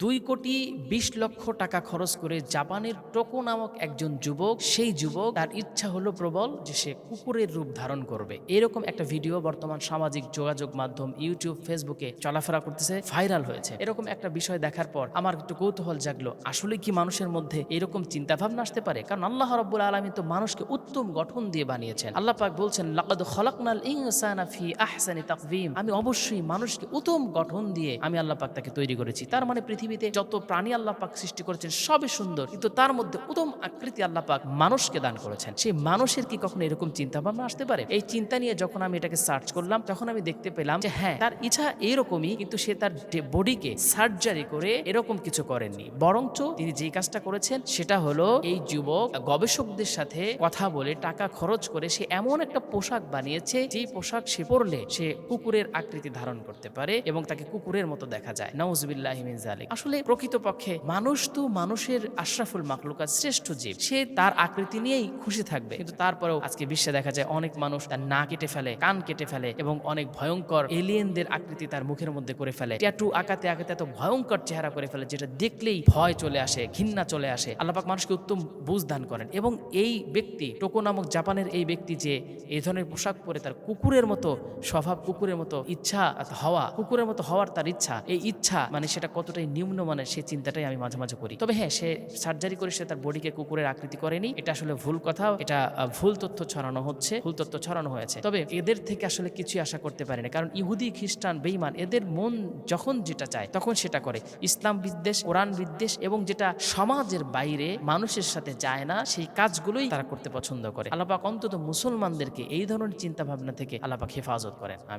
2,20,00,000 টাকা খরচ করে জাপানের টোকো নামক একজন যুবক, সেই যুবক তার ইচ্ছা হলো প্রবল যে সে কুকুরের রূপ ধারণ করবে। এরকম একটা ভিডিও বর্তমান সামাজিক যোগাযোগ মাধ্যম ইউটিউব, ফেসবুকে চলাফেরা করতেছে, ভাইরাল হয়েছে। এরকম একটা বিষয় দেখার পর আমার একটু কৌতূহল জাগলো, আসলে কি মানুষের মধ্যে এরকম চিন্তাভাবনা আসতে পারে? কারণ আল্লাহ রাব্বুল আলামিন তো মানুষকে উত্তম গঠন দিয়ে বানিয়েছেন। আল্লাহ পাক বলছেন, লাকাদ খলাকনাল ইনসানা ফি আহসানি তাকওয়িম, আমি অবশ্যই মানুষকে উত্তম গঠন দিয়ে আমি আল্লাহ পাক তাকে তৈরি করেছি। তার মানে পৃথিবীতে যত প্রাণী আল্লাহ পাক সৃষ্টি করেছেন সবই সুন্দর, কিন্তু তার মধ্যে উত্তম আকৃতি আল্লাহ পাক মানুষকে দান করেছেন। সেই মানুষের কি কখনো এরকম চিন্তা ভাবনা আসতে পারে? এই চিন্তা নিয়ে যখন আমি এটাকে সার্চ করলাম, তখন আমি দেখতে পেলাম যে হ্যাঁ, তার ইচ্ছা এরকমই, কিন্তু সে তার বডিকে সার্জারি করে এরকম কিছু করেননি। বরঞ্চ তিনি যে কাজটা করেছেন সেটা হলো, এই যুবক গবেষকদের সাথে কথা বলে টাকা খরচ করে সে এমন একটা পোশাক বানিয়েছে, যেই পোশাক সে পরলে সে কুকুরের আকৃতি ধারণ করতে পারে এবং তাকে কুকুরের মতো দেখা যায়। নাউজুবিল্লাহি মিন যালিক। আসলে প্রকৃতপক্ষে মানুষ তো মানুষের আশরাফুল মাখলুকাত, শ্রেষ্ঠ জীব, সে তার আকৃতি নিয়েই খুশি থাকবে। কিন্তু তারপরেও আজকে বিশ্বে দেখা যায় অনেক মানুষ তার না কেটে ফেলে, কান কেটে ফেলে এবং অনেক ভয়ঙ্কর এলিয়েনদের আকৃতি তার মুখের মধ্যে করে ফেলে। ট্যাটু আঁকাতে আঁকাতে এত ভয়ঙ্কর চেহারা করে ফেলে, যেটা দেখলেই ভয় চলে আসে, ঘৃণা চলে আসে। আল্লাহ পাক মানুষকে উত্তম বুঝ দান করেন। এবং এই ব্যক্তি, টোকো নামক জাপানের এই ব্যক্তি, যে এই ধরনের পোশাক পরে তার কুকুরের মতো স্বভাব, কুকুরের মতো ইচ্ছা হওয়া, কুকুরের মতো হওয়ার তার ইচ্ছা, এই ইচ্ছা মানে সেটা কতটাই নিম্নমানের, সেই চিন্তাটাই আমি মাঝে মাঝে করি। তবে হ্যাঁ, সে সার্জারি করে সে তার বডিকে কুকুরের আকৃতি করেনি, এটা আসলে ভুল কথা, এটা ভুল তথ্য ছড়ানো হচ্ছে, ভুল তথ্য ছড়ানো হয়েছে। তবে এদের থেকে আসলে কিছুই আশা করতে পারি না, কারণ ইহুদি, খ্রিস্টান, বেঈমান, এদের মন যখন যেটা চায় তখন সেটা করে। ইসলাম বিদ্বেষ, কোরআন বিদ্বেষ এবং যেটা সমাজের বাইরে মানুষের সাথে যায় না, সেই কাজগুলোই তারা করতে পছন্দ করে। আল্লাহ পাক অন্তত মুসলমানদেরকে এই ধরনের চিন্তা ভাবনা থেকে আল্লাহ পাক হেফাজত করেন। আমি